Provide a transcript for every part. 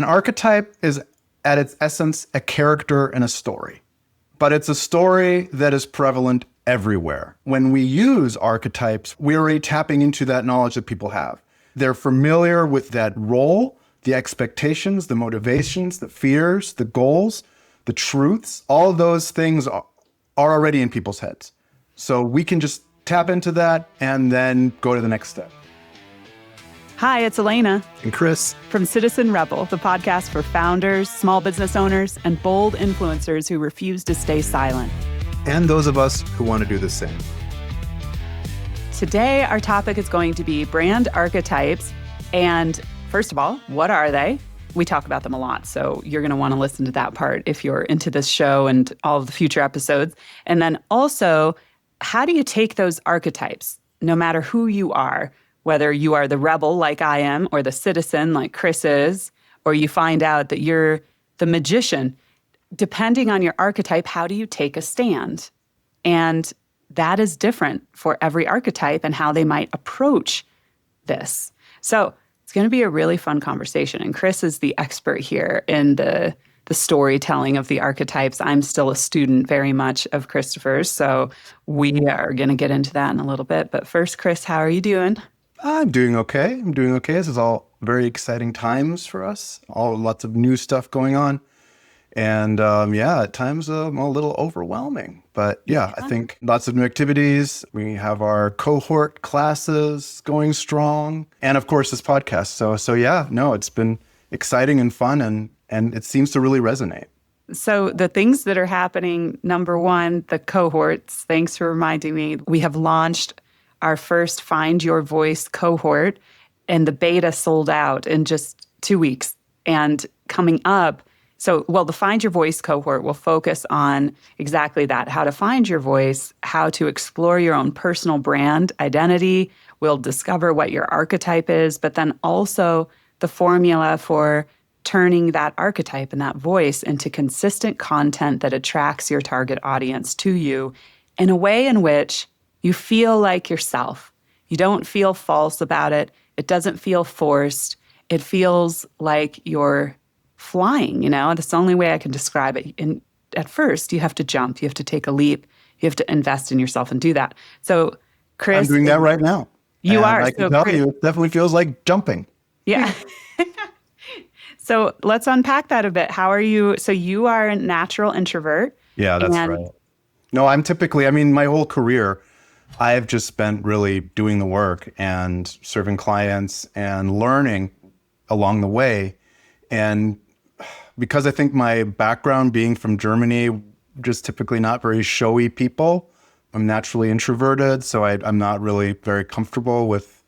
an archetype is at its essence a character in a story, but it's a story that is prevalent everywhere. When we use archetypes, we're already tapping into that knowledge that people have. They're familiar with that role, the expectations, the motivations, the fears, the goals, the truths. All of those things are already in people's heads. So we can just tap into that and then go to the next step. Hi, it's Alaina. And Chris. From Citizen Rebel, the podcast for founders, small business owners, and bold influencers who refuse to stay silent. And those of us who want to do the same. Today, our topic is going to be brand archetypes. And first of all, what are they? We talk about them a lot, so you're going to want to listen to that part if you're into this show and all of the future episodes. And then also, how do you take those archetypes, no matter who you are, whether you are the rebel like I am, or the citizen like Chris is, or you find out that you're the magician, depending on your archetype, how do you take a stand? And that is different for every archetype and how they might approach this. So it's going to be a really fun conversation. And Chris is the expert here in the storytelling of the archetypes. I'm still a student very much of Christopher's, so we are going to get into that in a little bit. But first, Chris, how are you doing? I'm doing okay. This is all very exciting times for us. Lots of new stuff going on. And at times a little overwhelming. But I think lots of new activities. We have our cohort classes going strong. And of course, this podcast. It's been exciting and fun, and it seems to really resonate. So the things that are happening, number one, the cohorts. Thanks for reminding me. We have launched our first Find Your Voice cohort, and the beta sold out in just 2 weeks. And coming up, the Find Your Voice cohort will focus on exactly that, how to find your voice, how to explore your own personal brand identity. We'll discover what your archetype is, but then also the formula for turning that archetype and that voice into consistent content that attracts your target audience to you in a way in which you feel like yourself. You don't feel false about it. It doesn't feel forced. It feels like you're flying, That's the only way I can describe it. And at first, you have to jump. You have to take a leap. You have to invest in yourself and do that. So, Chris, I'm doing that right now. You are. I can tell you, it definitely feels like jumping. Yeah. So let's unpack that a bit. How are you? So you are a natural introvert. Yeah, that's right. No, I'm typically, my whole career, I've just spent really doing the work and serving clients and learning along the way. And because I think my background being from Germany, just typically not very showy people, I'm naturally introverted, so I'm not really very comfortable with,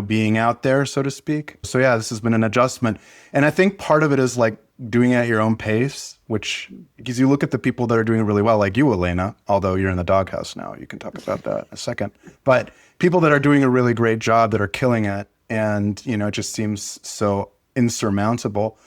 being out there, so to speak. So this has been an adjustment. And I think part of it is like doing it at your own pace, because you look at the people that are doing it really well, like you, Alaina, although you're in the doghouse now, you can talk about that in a second. But people that are doing a really great job, that are killing it, and, it just seems so insurmountable.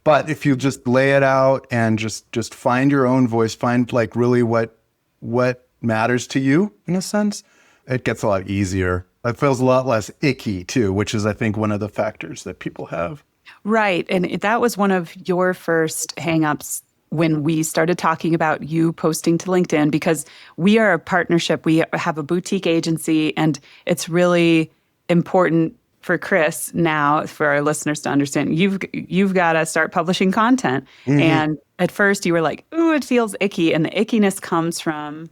But if you just lay it out and just find your own voice, find like really what matters to you in a sense, it gets a lot easier. It feels a lot less icky too, which is I think one of the factors that people have. Right. And that was one of your first hangups when we started talking about you posting to LinkedIn, because we are a partnership. We have a boutique agency, and it's really important for Chris now, for our listeners to understand, you've got to start publishing content. Mm-hmm. And at first you were like, ooh, it feels icky. And the ickiness comes from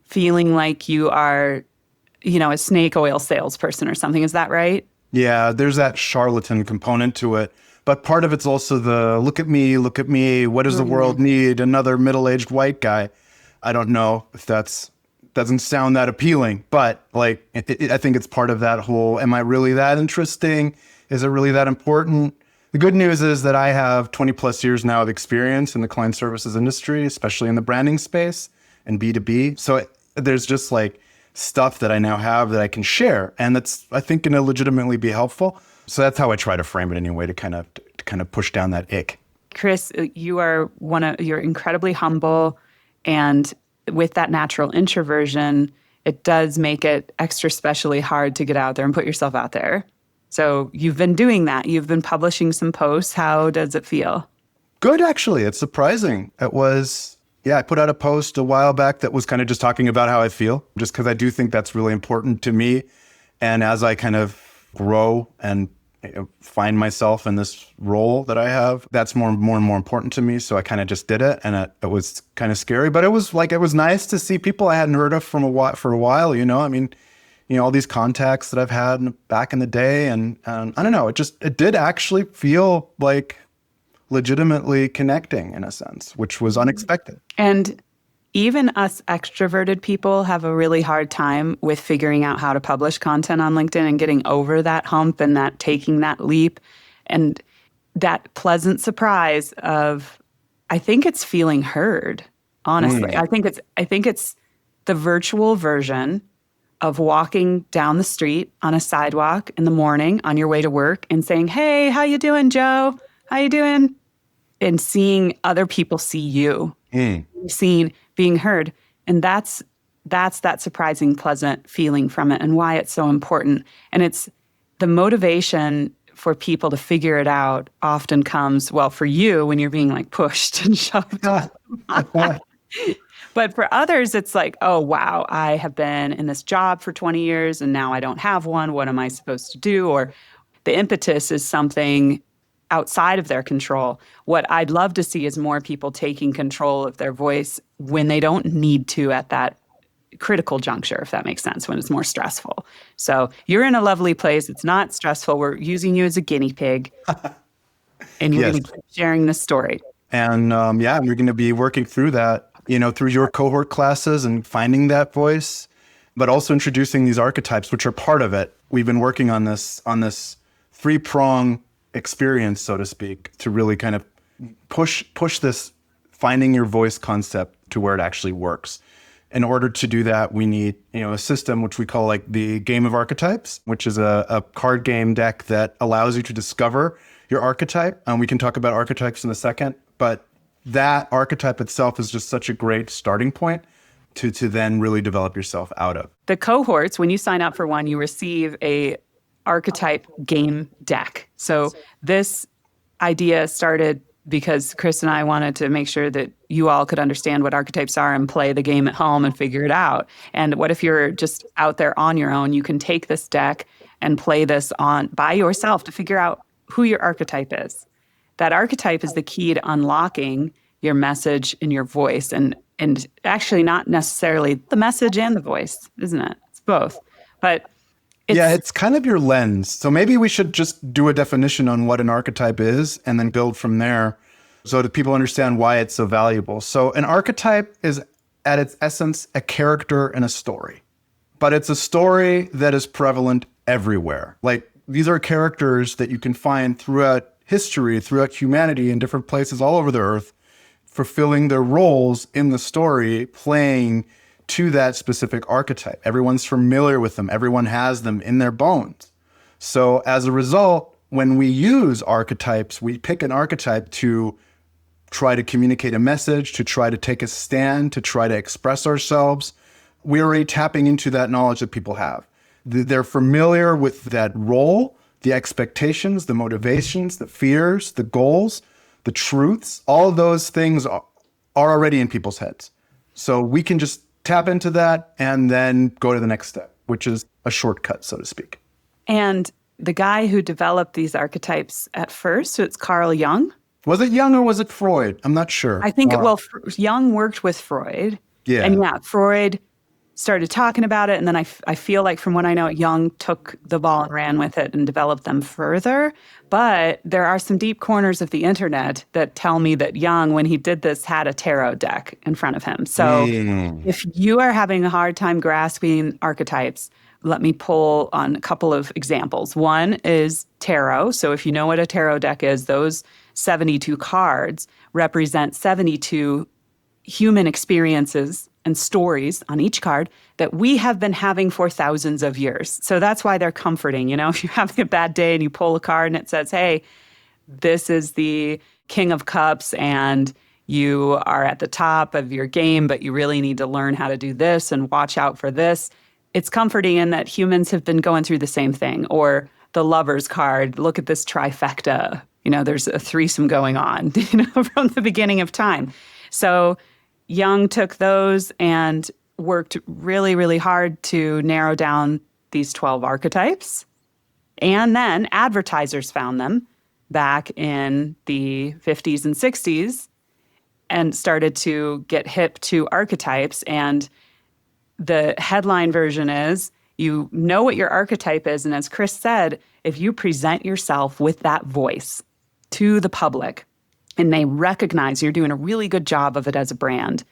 feeling like you are, a snake oil salesperson or something. Is that right? Yeah, there's that charlatan component to it. But part of it's also the look at me, what does the world need? Another middle-aged white guy. I don't know if doesn't sound that appealing, but I think it's part of that whole, am I really that interesting? Is it really that important? The good news is that I have 20 plus years now of experience in the client services industry, especially in the branding space and B2B. So there's just stuff that I now have that I can share. And that's, I think, going to legitimately be helpful. So that's how I try to frame it anyway, to kind of push down that ick. Chris, you're incredibly humble, and with that natural introversion, it does make it extra specially hard to get out there and put yourself out there. So you've been doing that. You've been publishing some posts. How does it feel? Good, actually. It's surprising. It was, I put out a post a while back that was kind of just talking about how I feel, just because I do think that's really important to me. And as I kind of grow and find myself in this role that I have, that's more and more important to me. So I kind of just did it, and it was kind of scary, but it was nice to see people I hadn't heard of for a while. I mean, all these contacts that I've had back in the day, and I don't know, it did actually feel like legitimately connecting in a sense, which was unexpected. And even us extroverted people have a really hard time with figuring out how to publish content on LinkedIn and getting over that hump and that taking that leap and that pleasant surprise of, I think it's feeling heard, honestly. I think it's the virtual version of walking down the street on a sidewalk in the morning on your way to work and saying, "Hey, how you doing, Joe? How you doing?" And seeing other people see you, seen, being heard. And that's that surprising, pleasant feeling from it and why it's so important. And it's the motivation for people to figure it out often comes, well, for you when you're being like pushed and shoved. But for others, it's like, oh, wow, I have been in this job for 20 years and now I don't have one. What am I supposed to do? Or the impetus is something outside of their control. What I'd love to see is more people taking control of their voice when they don't need to at that critical juncture, if that makes sense, when it's more stressful. So you're in a lovely place. It's not stressful. We're using you as a guinea pig. And you're going to keep sharing this story. And we're going to be working through that, through your cohort classes and finding that voice, but also introducing these archetypes, which are part of it. We've been working on this 3-prong experience, so to speak, to really kind of push this finding your voice concept to where it actually works. In order to do that, we need, a system which we call like the game of archetypes, which is a card game deck that allows you to discover your archetype. We can talk about archetypes in a second, but that archetype itself is just such a great starting point to then really develop yourself out of. The cohorts, when you sign up for one, you receive a archetype game deck. So this idea started because Chris and I wanted to make sure that you all could understand what archetypes are and play the game at home and figure it out. And what if you're just out there on your own? You can take this deck and play this on by yourself to figure out who your archetype is. That archetype is the key to unlocking your message and your voice, and actually not necessarily the message and the voice, isn't it? It's both. But it's kind of your lens. So maybe we should just do a definition on what an archetype is and then build from there so that people understand why it's so valuable. So an archetype is at its essence a character in a story, but it's a story that is prevalent everywhere. Like these are characters that you can find throughout history, throughout humanity in different places all over the earth, fulfilling their roles in the story, playing to that specific archetype. Everyone's familiar with them. Everyone has them in their bones. So as a result, when we use archetypes, we pick an archetype to try to communicate a message, to try to take a stand, to try to express ourselves. We're already tapping into that knowledge that people have. They're familiar with that role, the expectations, the motivations, the fears, the goals, the truths. All of those things are already in people's heads. So we can just tap into that and then go to the next step, which is a shortcut, so to speak. And the guy who developed these archetypes at first, so it's Carl Jung. Was it Jung or was it Freud? I'm not sure. I think, Jung worked with Freud. Yeah. And Freud started talking about it. And then I feel like from what I know, Jung took the ball and ran with it and developed them further. But there are some deep corners of the internet that tell me that Jung, when he did this, had a tarot deck in front of him. So if you are having a hard time grasping archetypes, let me pull on a couple of examples. One is tarot. So if you know what a tarot deck is, those 72 cards represent 72 human experiences and stories on each card that we have been having for thousands of years. So that's why they're comforting. If you're having a bad day and you pull a card and it says, hey, this is the King of Cups and you are at the top of your game, but you really need to learn how to do this and watch out for this. It's comforting in that humans have been going through the same thing. Or the lover's card. Look at this trifecta. There's a threesome going on, from the beginning of time. So Jung took those and worked really, really hard to narrow down these 12 archetypes. And then advertisers found them back in the 50s and 60s and started to get hip to archetypes. And the headline version is, you know what your archetype is. And as Chris said, if you present yourself with that voice to the public and they recognize you're doing a really good job of it as a brand,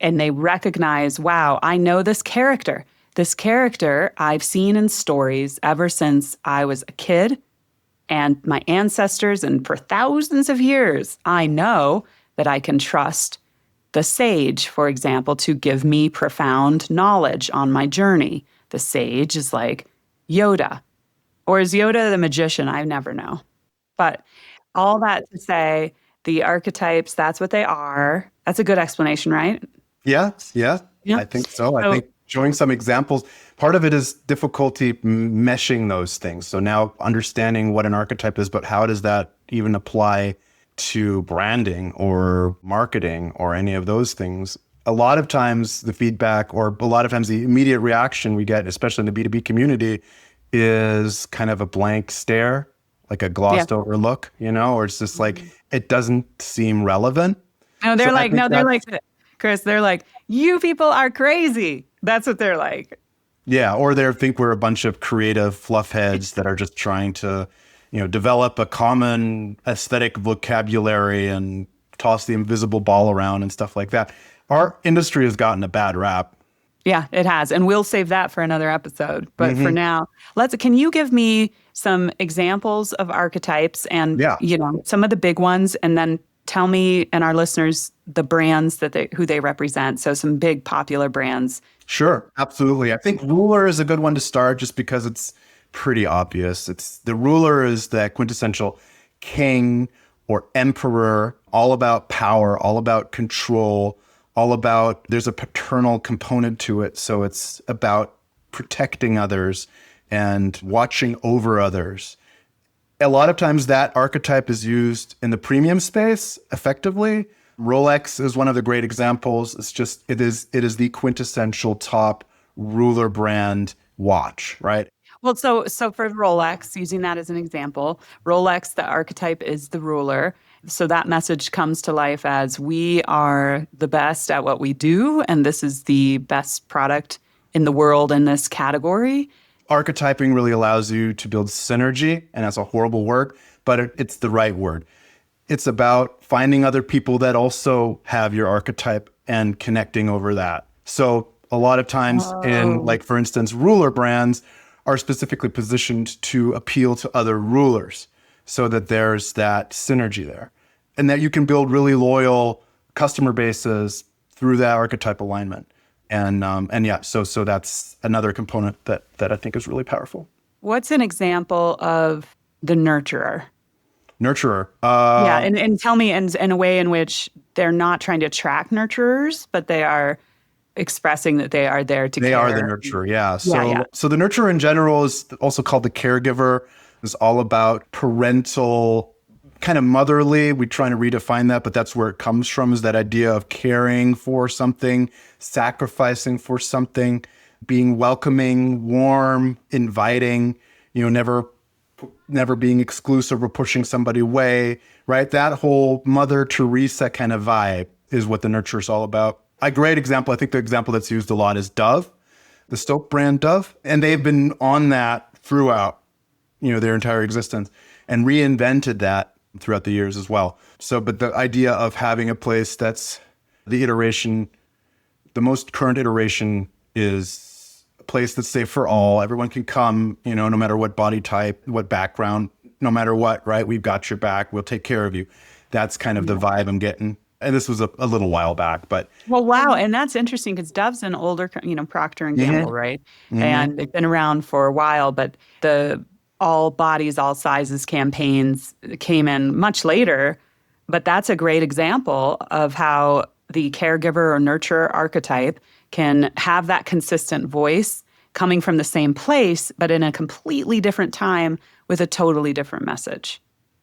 and they recognize, wow, I know this character. This character I've seen in stories ever since I was a kid and my ancestors, and for thousands of years, I know that I can trust the sage, for example, to give me profound knowledge on my journey. The sage is like Yoda. Or is Yoda the magician? I never know. But all that to say, the archetypes, that's what they are. That's a good explanation, right? Yeah, yeah, Yeah. I think so. I think showing some examples, part of it is difficulty meshing those things. So now understanding what an archetype is, but how does that even apply to branding or marketing or any of those things? A lot of times the feedback, or a lot of times the immediate reaction we get, especially in the B2B community, is kind of a blank stare, like a glossed over look, or it's just like, it doesn't seem relevant. No, they're like, Chris, they're like, you people are crazy. That's what they're like. Yeah, or they think we're a bunch of creative fluff heads that are just trying to, develop a common aesthetic vocabulary and toss the invisible ball around and stuff like that. Our industry has gotten a bad rap. Yeah, it has. And we'll save that for another episode. But for now, can you give me some examples of archetypes and, some of the big ones, and then tell me and our listeners the brands who they represent. So some big popular brands. Sure, absolutely. I think ruler is a good one to start just because it's pretty obvious. The ruler is the quintessential king or emperor, all about power, all about control, all about, there's a paternal component to it. So it's about protecting others and watching over others. A lot of times that archetype is used in the premium space effectively. Rolex is one of the great examples. It is the quintessential top ruler brand watch, right? Well, so for Rolex, using that as an example, Rolex, the archetype is the ruler. So that message comes to life as, we are the best at what we do, and this is the best product in the world in this category. Archetyping really allows you to build synergy, and that's a horrible word, but it's the right word. It's about finding other people that also have your archetype and connecting over that. So a lot of times for instance, ruler brands are specifically positioned to appeal to other rulers so that there's that synergy there, and that you can build really loyal customer bases through that archetype alignment. So that's another component that I think is really powerful. What's an example of the nurturer? Nurturer. And tell me in a way in which they're not trying to attract nurturers, but they are expressing that they are there to care. They are the nurturer, yeah. So the nurturer in general is also called the caregiver. It's all about parental, kind of motherly. We're trying to redefine that, but that's where it comes from, is that idea of caring for something, sacrificing for something, being welcoming, warm, inviting, never being exclusive or pushing somebody away, right? That whole Mother Teresa kind of vibe is what the nurturer is all about. A great example, I think the example that's used a lot is Dove, the Stoke brand Dove. And they've been on that throughout, their entire existence, and reinvented that throughout the years as well. So, but the idea of having a place that's the most current iteration is a place that's safe for all. Everyone can come, no matter what body type, what background, no matter what, right? We've got your back. We'll take care of you. That's kind of the vibe I'm getting. And this was a little while back, but. Well, wow. And that's interesting because Dove's an older, Procter & Gamble, right? Mm-hmm. And they've been around for a while, but the all bodies, all sizes campaigns came in much later. But that's a great example of how the caregiver or nurturer archetype can have that consistent voice coming from the same place, but in a completely different time with a totally different message,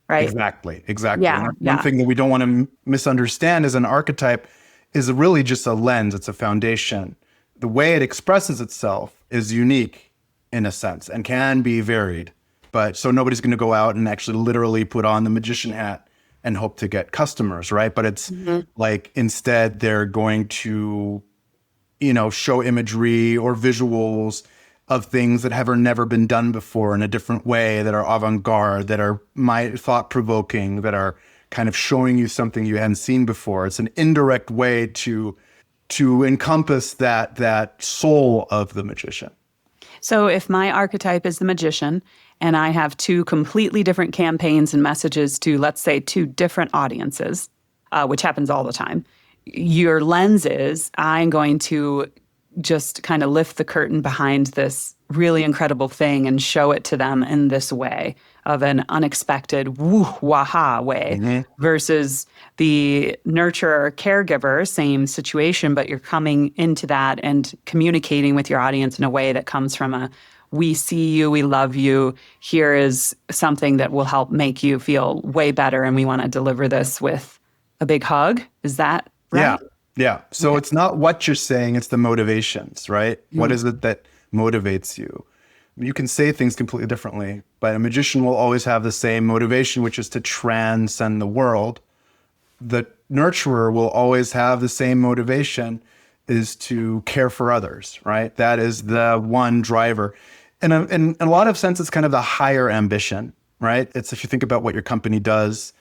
right? Exactly. Yeah, And one yeah. thing that we don't want to misunderstand is an archetype is really just a lens. It's a foundation. The way it expresses itself is unique in a sense and can be varied. But so nobody's going to go out and actually literally put on the magician hat and hope to get customers, right? But it's like instead they're going to, show imagery or visuals of things that have never been done before in a different way, that are avant-garde, that are thought-provoking, that are kind of showing you something you hadn't seen before. It's an indirect way to encompass that soul of the magician. So if my archetype is the magician and I have two completely different campaigns and messages to, let's say, two different audiences, which happens all the time, your lens is I'm going to just kind of lift the curtain behind this really incredible thing and show it to them in this way of an unexpected woo-waha way versus the nurturer caregiver, same situation, but you're coming into that and communicating with your audience in a way that comes from a we see you, we love you, here is something that will help make you feel way better and we want to deliver this with a big hug. Is that right? Yeah. So it's not what you're saying, it's the motivations, right? What is it that motivates you? You can say things completely differently, but a magician will always have the same motivation, which is to transcend the world. The nurturer will always have the same motivation, is to care for others, right? That is the one driver. And in a lot of sense, it's kind of the higher ambition, right? It's if you think about what your company does,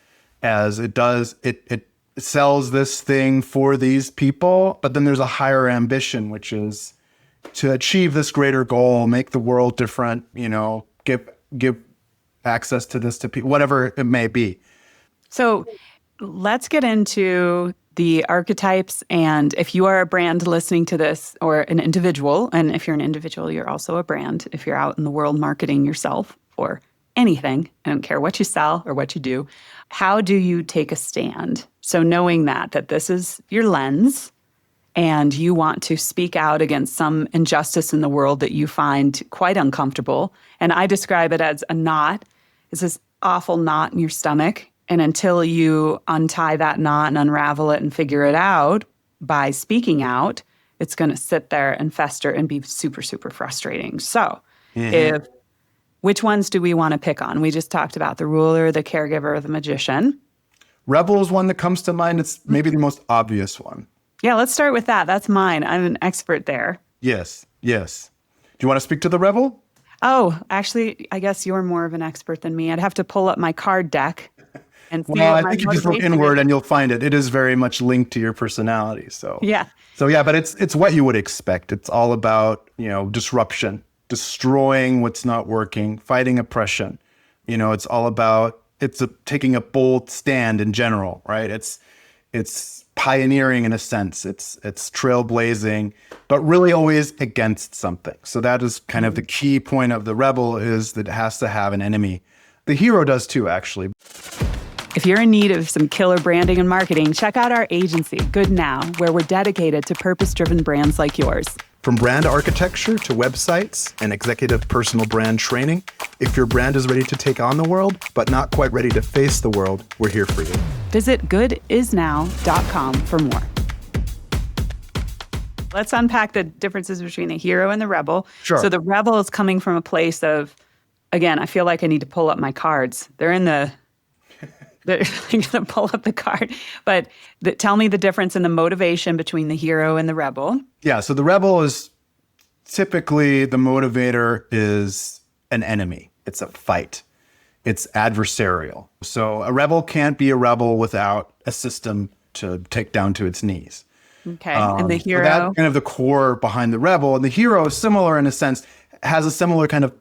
as it does, it sells this thing for these people, but then there's a higher ambition, which is to achieve this greater goal, make the world different, give access to this to people, whatever it may be. So let's get into the archetypes. And if you are a brand listening to this or an individual, and if you're an individual, you're also a brand. If you're out in the world marketing yourself or anything, I don't care what you sell or what you do, how do you take a stand? So knowing that this is your lens and you want to speak out against some injustice in the world that you find quite uncomfortable. And I describe it as a knot. It's this awful knot in your stomach. And until you untie that knot and unravel it and figure it out by speaking out, it's going to sit there and fester and be super, super frustrating. So which ones do we want to pick on? We just talked about the ruler, the caregiver, the magician. Rebel is one that comes to mind. It's maybe the most obvious one. Yeah, let's start with that. That's mine. I'm an expert there. Yes. Do you want to speak to the rebel? Oh, actually, I guess you're more of an expert than me. I'd have to pull up my card deck and see. Well, I think you just look inward and you'll find it. It is very much linked to your personality. So yeah, but it's what you would expect. It's all about, disruption, destroying what's not working, fighting oppression. It's all about taking a bold stand in general, right? It's pioneering in a sense. It's trailblazing, but really always against something. So that is kind of the key point of the rebel, is that it has to have an enemy. The hero does too, actually. If you're in need of some killer branding and marketing, check out our agency, Good Now, where we're dedicated to purpose-driven brands like yours. From brand architecture to websites and executive personal brand training, if your brand is ready to take on the world, but not quite ready to face the world, we're here for you. Visit goodisnow.com for more. Let's unpack the differences between the hero and the rebel. Sure. So the rebel is coming from a place of, again, I feel like I need to pull up my cards. They're in the... I'm going to pull up the card. But tell me the difference in the motivation between the hero and the rebel. Yeah, so the rebel is typically, the motivator is an enemy. It's a fight. It's adversarial. So a rebel can't be a rebel without a system to take down to its knees. Okay, and the hero? So that's kind of the core behind the rebel. And the hero is similar in a sense, has a similar kind of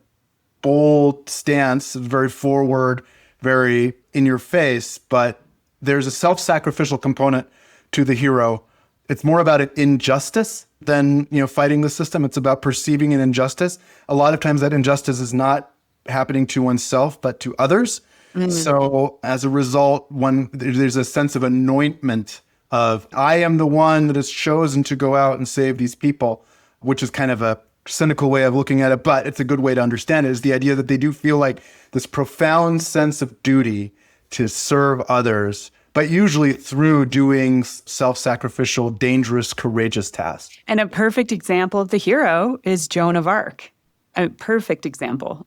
bold stance, very forward, very in your face, but there's a self-sacrificial component to the hero. It's more about an injustice than, fighting the system. It's about perceiving an injustice. A lot of times that injustice is not happening to oneself, but to others. Mm-hmm. So as a result, there's a sense of anointment of, I am the one that is chosen to go out and save these people, which is kind of a cynical way of looking at it, but it's a good way to understand it, is the idea that they do feel like this profound sense of duty to serve others, but usually through doing self-sacrificial, dangerous, courageous tasks. And a perfect example of the hero is Joan of Arc. A perfect example.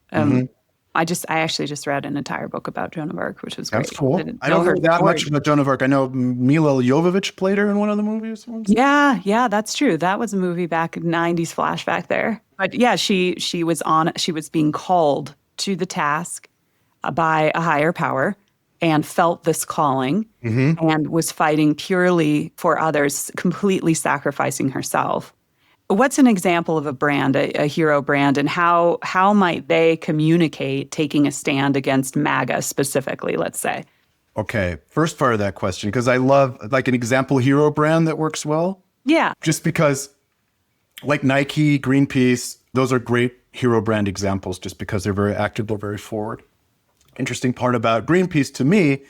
I actually just read an entire book about Joan of Arc, which was great. That's cool. I don't know that much about Joan of Arc. I know Mila Jovovich played her in one of the movies once. Yeah, that's true. That was a movie back in 90s flashback there. But yeah, she was being called to the task by a higher power and felt this calling and was fighting purely for others, completely sacrificing herself. What's an example of a brand, a hero brand, and how might they communicate taking a stand against MAGA specifically, let's say? Okay, first part of that question, because I love like an example hero brand that works well. Yeah. Just because like Nike, Greenpeace, those are great hero brand examples just because they're very active, they're very forward. Interesting part about Greenpeace to me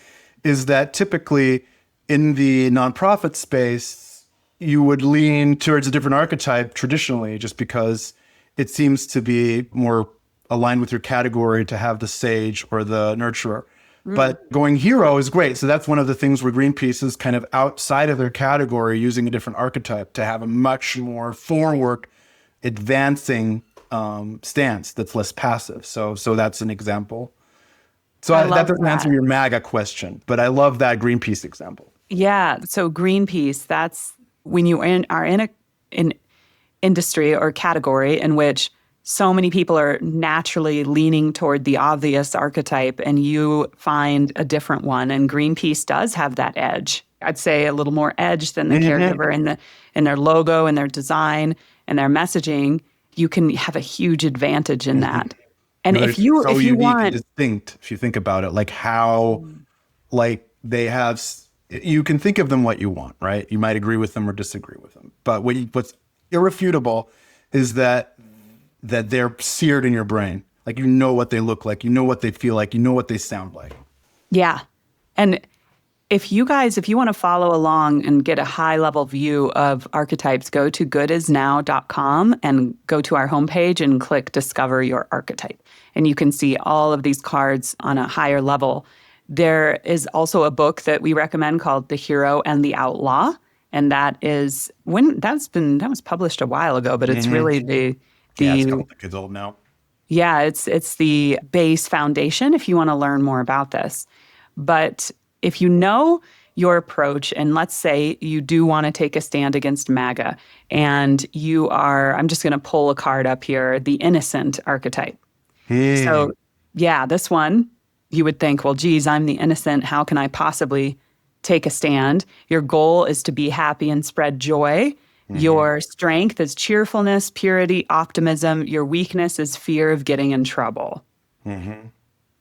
is that typically in the nonprofit space, you would lean towards a different archetype traditionally, just because it seems to be more aligned with your category to have the sage or the nurturer. But going hero is great. So that's one of the things where Greenpeace is kind of outside of their category, using a different archetype to have a much more forward, advancing stance that's less passive. So that's an example. So that doesn't answer your MAGA question, but I love that Greenpeace example. Yeah. So Greenpeace, that's when you are in an industry or category in which so many people are naturally leaning toward the obvious archetype and you find a different one. And Greenpeace does have that edge. I'd say a little more edge than the caregiver in their logo and their design and their messaging. You can have a huge advantage in that. And if you want, and distinct, if you think about it, like how, like they have, you can think of them what you want, right? You might agree with them or disagree with them, but what's irrefutable is that they're seared in your brain. Like you know what they look like, you know what they feel like, you know what they sound like. Yeah, and if you want to follow along and get a high-level view of archetypes, go to goodisnow.com and go to our homepage and click Discover Your Archetype. And you can see all of these cards on a higher level. There is also a book that we recommend called The Hero and the Outlaw. And that was published a while ago, but it's really it's a couple decades old now. Yeah, it's the base foundation if you want to learn more about this. But if you know your approach, and let's say you do want to take a stand against MAGA, and I'm just going to pull a card up here, the innocent archetype. So, yeah, this one, you would think, well, geez, I'm the innocent. How can I possibly take a stand? Your goal is to be happy and spread joy. Your strength is cheerfulness, purity, optimism. Your weakness is fear of getting in trouble.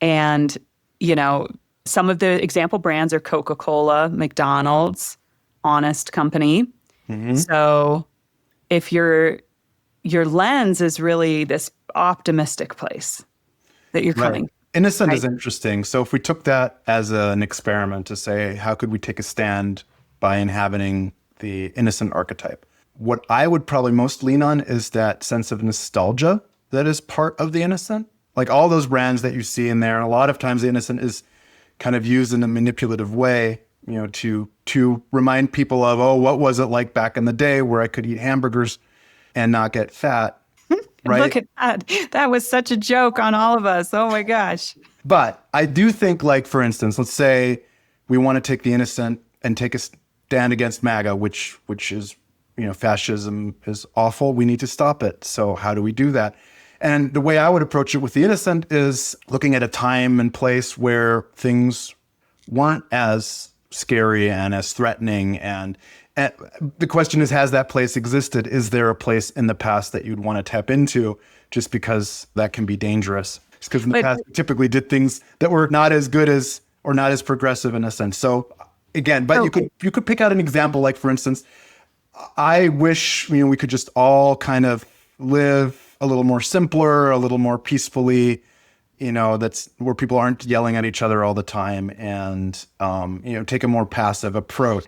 And, some of the example brands are Coca-Cola, McDonald's, Honest Company. So if your lens is really this optimistic place that you're coming. Innocent is interesting. So if we took that as an experiment to say, how could we take a stand by inhabiting the innocent archetype? What I would probably most lean on is that sense of nostalgia that is part of the innocent. Like all those brands that you see in there, and a lot of times the innocent is kind of used in a manipulative way, to remind people of, oh, what was it like back in the day where I could eat hamburgers and not get fat, right? Look at that. That was such a joke on all of us. Oh my gosh. But I do think, like, for instance, let's say we want to take the innocent and take a stand against MAGA, which is, fascism is awful. We need to stop it. So how do we do that? And the way I would approach it with the innocent is looking at a time and place where things weren't as scary and as threatening. And the question is, has that place existed? Is there a place in the past that you'd want to tap into, just because that can be dangerous? Because in the past, we typically did things that were not as good as, or not as progressive in a sense. So again, but you could pick out an example, like, for instance, I wish, we could just all kind of live a little more simpler, a little more peacefully, that's where people aren't yelling at each other all the time, and, take a more passive approach.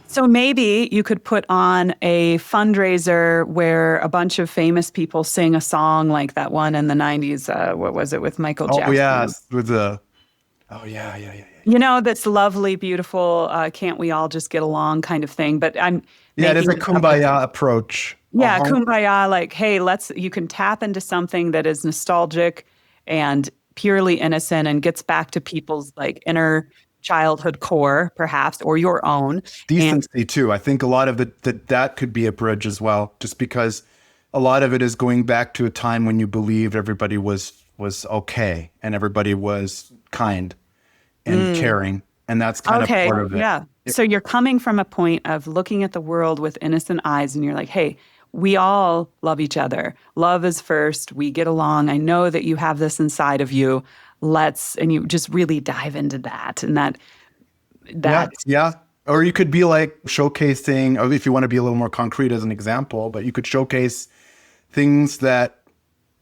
So maybe you could put on a fundraiser where a bunch of famous people sing a song like that one in the 90s. What was it with Michael Oh Jackson? yes, with the oh yeah. You know, that's lovely, beautiful, can't we all just get along kind of thing. But I'm Yeah, it is making a it up with kumbaya approach. yeah, kumbaya, like, hey, you can tap into something that is nostalgic and purely innocent and gets back to people's like inner childhood core, perhaps, or your own. And Decency too. I think a lot of it that could be a bridge as well, just because a lot of it is going back to a time when you believed everybody was okay and everybody was kind and caring, and that's kind of okay, part of it. yeah. So you're coming from a point of looking at the world with innocent eyes, and you're like, hey, we all love each other. Love is first. We get along. I know that you have this inside of you. And you just really dive into that. And Yeah, that, yeah. Or you could be like showcasing, or if you want to be a little more concrete as an example, but you could showcase things that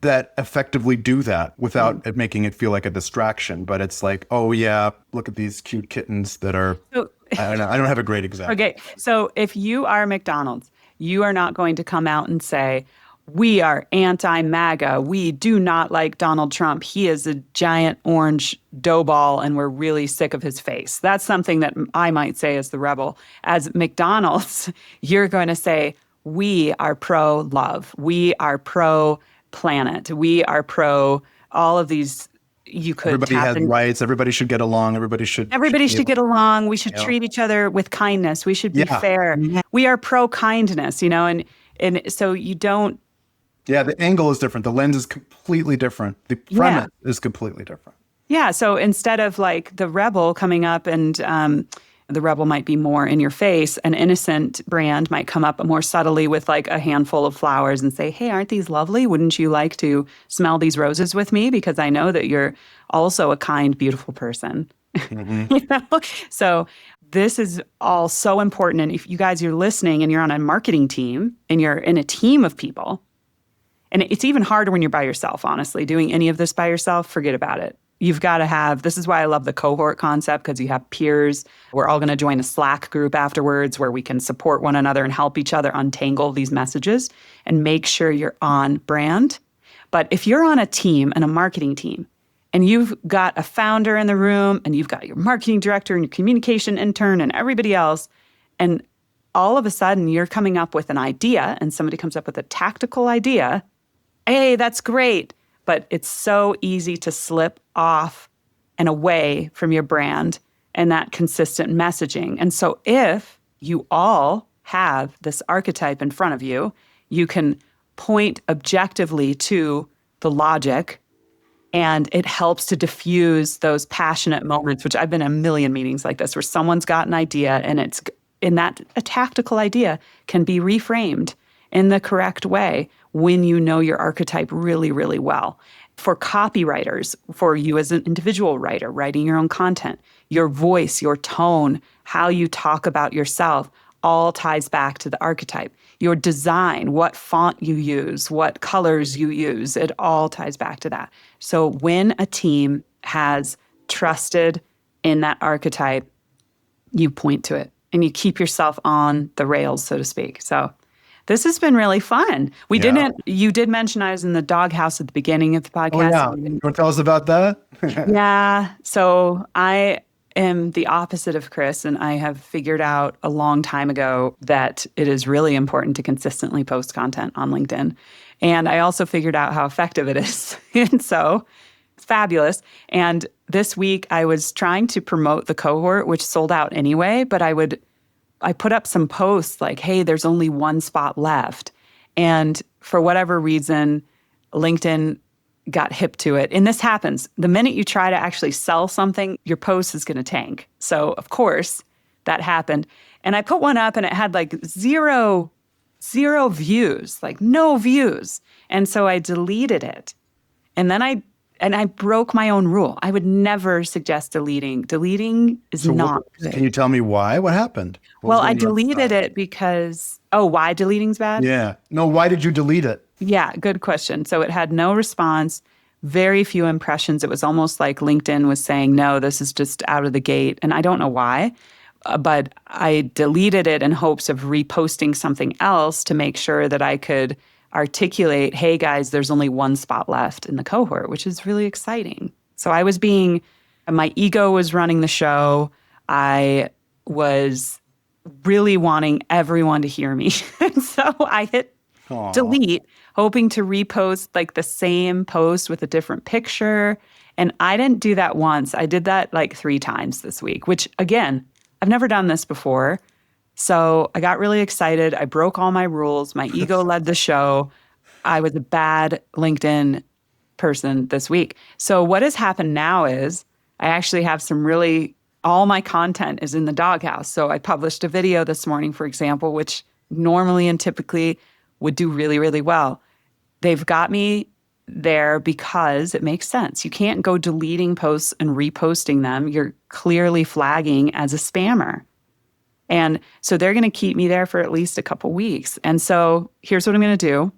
effectively do that without it making it feel like a distraction. But it's like, oh yeah, look at these cute kittens that are. so, I don't have a great example. okay. So if you are McDonald's, you are not going to come out and say, we are anti-MAGA. We do not like Donald Trump. He is a giant orange dough ball and we're really sick of his face. That's something that I might say as the rebel. As McDonald's, you're going to say, we are pro-love. We are pro-planet. We are pro all of these. You could Everybody tap has in. rights. Everybody should get along. Everybody should. Everybody be should able- get along. We should you know? treat each other with kindness. We should be Yeah. fair. We are pro-kindness, and so you don't. Yeah, the angle is different. The lens is completely different. The premise is completely different. Yeah. So instead of like the rebel coming up and the rebel might be more in your face, an innocent brand might come up more subtly with like a handful of flowers and say, hey, aren't these lovely? Wouldn't you like to smell these roses with me? Because I know that you're also a kind, beautiful person. So this is all so important. And if you guys are listening and you're on a marketing team and you're in a team of people, and it's even harder when you're by yourself, honestly. Doing any of this by yourself, forget about it. You've got to have, this is why I love the cohort concept, because you have peers. We're all going to join a Slack group afterwards where we can support one another and help each other untangle these messages and make sure you're on brand. But if you're on a team and a marketing team, and you've got a founder in the room, and you've got your marketing director and your communication intern and everybody else, and all of a sudden you're coming up with an idea and somebody comes up with a tactical idea, hey, that's great. But it's so easy to slip off and away from your brand and that consistent messaging. And so if you all have this archetype in front of you, you can point objectively to the logic, and it helps to diffuse those passionate moments, which I've been in a million meetings like this where someone's got an idea and it's in that a tactical idea can be reframed in the correct way when you know your archetype really, really well. For copywriters, for you as an individual writer, writing your own content, your voice, your tone, how you talk about yourself, all ties back to the archetype. Your design, what font you use, what colors you use, it all ties back to that. So when a team has trusted in that archetype, you point to it and you keep yourself on the rails, so to speak. So this has been really fun. You did mention I was in the doghouse at the beginning of the podcast. Oh yeah, you want to tell us about that? Yeah. So I am the opposite of Chris, and I have figured out a long time ago that it is really important to consistently post content on LinkedIn. And I also figured out how effective it is. And so it's fabulous. And this week I was trying to promote the cohort, which sold out anyway, but I put up some posts like, hey, there's only one spot left. And for whatever reason, LinkedIn got hip to it. And this happens. The minute you try to actually sell something, your post is going to tank. So, of course, that happened. And I put one up and it had like zero views, like no views. And so I deleted it. And then I broke my own rule. I would never suggest deleting. Deleting is not good. Can you tell me why? What happened? Well, I deleted it because, why deleting's bad? Yeah. No, why did you delete it? Yeah, good question. So it had no response, very few impressions. It was almost like LinkedIn was saying, no, this is just out of the gate. And I don't know why. But I deleted it in hopes of reposting something else to make sure that I could articulate, hey guys, there's only one spot left in the cohort, which is really exciting. So my ego was running the show. I was really wanting everyone to hear me. And so I hit delete, hoping to repost like the same post with a different picture. And I didn't do that once. I did that like 3 times this week, which again, I've never done this before. So I got really excited. I broke all my rules. My ego led the show. I was a bad LinkedIn person this week. So what has happened now is I actually have all my content is in the doghouse. So I published a video this morning, for example, which normally and typically would do really, really well. They've got me there because it makes sense. You can't go deleting posts and reposting them. You're clearly flagging as a spammer. And so they're going to keep me there for at least a couple weeks. And so here's what I'm going to do.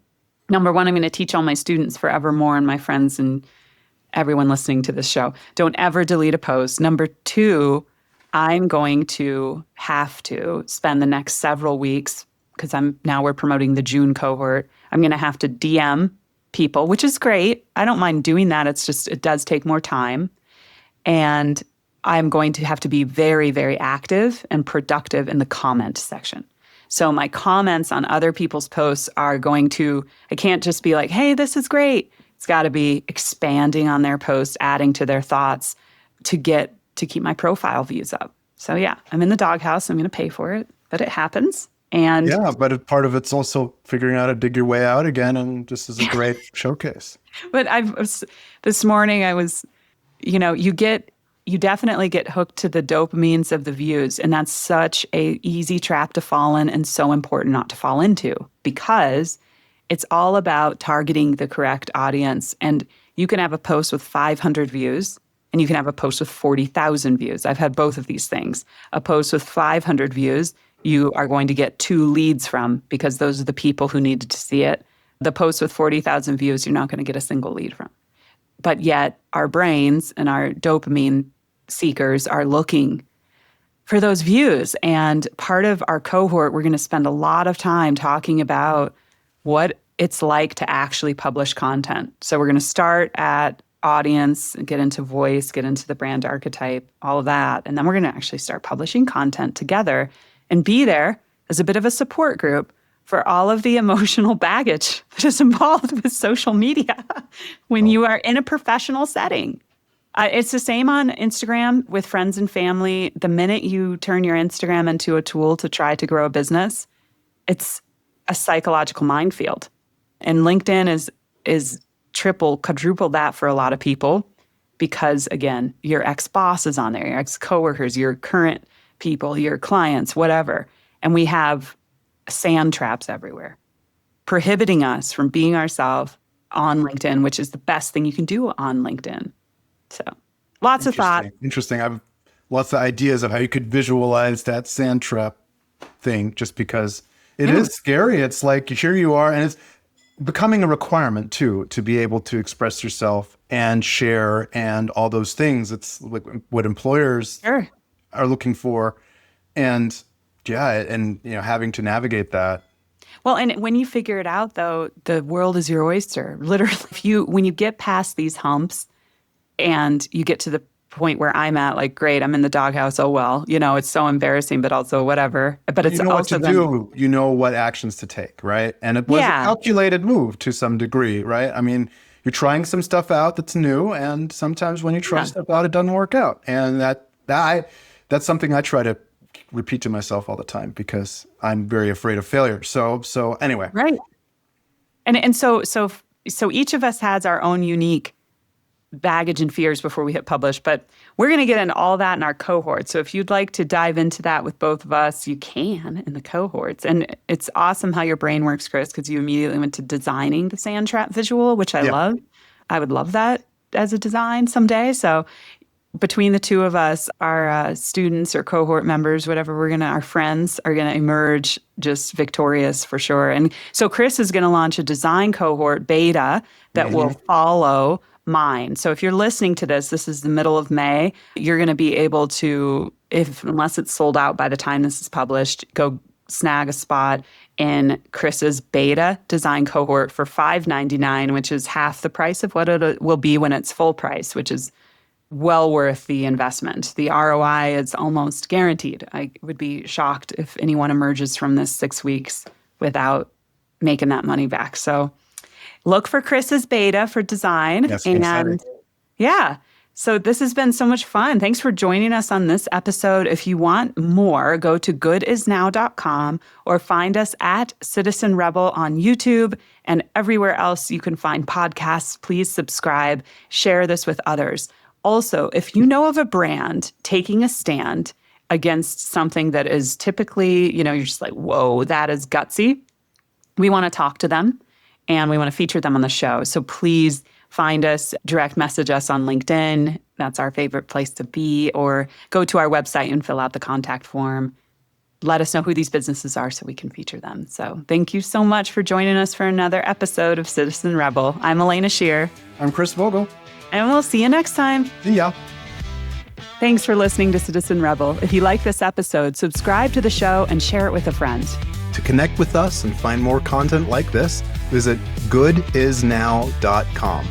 Number one, I'm going to teach all my students forevermore and my friends and everyone listening to this show, don't ever delete a post. Number two, I'm going to have to spend the next several weeks, because we're promoting the June cohort. I'm going to have to DM people, which is great. I don't mind doing that. It's just, it does take more time. And I'm going to have to be very, very active and productive in the comment section. So my comments on other people's posts I can't just be like, hey, this is great. It's got to be expanding on their posts, adding to their thoughts to keep my profile views up. So yeah, I'm in the doghouse. I'm going to pay for it, but it happens. And yeah, but part of it's also figuring out how to dig your way out again. And this is a great showcase. But this morning I was, you definitely get hooked to the dopamines of the views. And that's such a easy trap to fall in and so important not to fall into, because it's all about targeting the correct audience. And you can have a post with 500 views and you can have a post with 40,000 views. I've had both of these things. A post with 500 views, you are going to get 2 leads from, because those are the people who needed to see it. The post with 40,000 views, you're not going to get a single lead from. But yet our brains and our dopamine seekers are looking for those views. And part of our cohort, we're going to spend a lot of time talking about what it's like to actually publish content. So we're going to start at audience, get into voice, get into the brand archetype, all of that. And then we're going to actually start publishing content together and be there as a bit of a support group for all of the emotional baggage that is involved with social media when you are in a professional setting. It's the same on Instagram with friends and family. The minute you turn your Instagram into a tool to try to grow a business, it's a psychological minefield. And LinkedIn is triple, quadruple that for a lot of people, because again, your ex-boss is on there, your ex-coworkers, your current people, your clients, whatever. And we have sand traps everywhere, prohibiting us from being ourselves on LinkedIn, which is the best thing you can do on LinkedIn. So lots of thought. Interesting. I've lots of ideas of how you could visualize that sand trap thing, just because it is scary. It's like, here you are, and it's becoming a requirement too, to be able to express yourself and share and all those things. It's like what employers are looking for. And having to navigate that. Well, and when you figure it out, though, the world is your oyster. Literally, when you get past these humps and you get to the point where I'm at, like, great, I'm in the doghouse. Oh, well, it's so embarrassing, but also whatever. But it's also what to do. You know what actions to take, right? And it was a calculated move to some degree, right? I mean, you're trying some stuff out that's new, and sometimes when you try stuff out, it doesn't work out. And that's something I try to repeat to myself all the time, because I'm very afraid of failure. So anyway. Right. And so each of us has our own unique baggage and fears before we hit publish, but we're going to get into all that in our cohort. So if you'd like to dive into that with both of us, you can in the cohorts. And it's awesome how your brain works, Chris, because you immediately went to designing the sand trap visual, which I love. I would love that as a design someday. So between the two of us, our students or cohort members, whatever, our friends are going to emerge just victorious for sure. And so Chris is going to launch a design cohort beta that will follow mine. So if you're listening to this, this is the middle of May, you're going to be able to, unless it's sold out by the time this is published, go snag a spot in Chris's beta design cohort for $5.99, which is half the price of what it will be when it's full price, which is well worth the investment. The ROI is almost guaranteed. I would be shocked if anyone emerges from this 6 weeks without making that money back. So look for Chris's beta for design. Yes, and yeah. So this has been so much fun. Thanks for joining us on this episode. If you want more, go to goodisnow.com or find us at Citizen Rebel on YouTube and everywhere else you can find podcasts. Please subscribe, share this with others. Also, if you know of a brand taking a stand against something that is typically, you're just like, whoa, that is gutsy, we want to talk to them and we want to feature them on the show. So please find us, direct message us on LinkedIn. That's our favorite place to be. Or go to our website and fill out the contact form. Let us know who these businesses are so we can feature them. So thank you so much for joining us for another episode of Citizen Rebel. I'm Alaina Shearer. I'm Chris Vogel. And we'll see you next time. See ya. Thanks for listening to Citizen Rebel. If you like this episode, subscribe to the show and share it with a friend. To connect with us and find more content like this, visit goodisnow.com.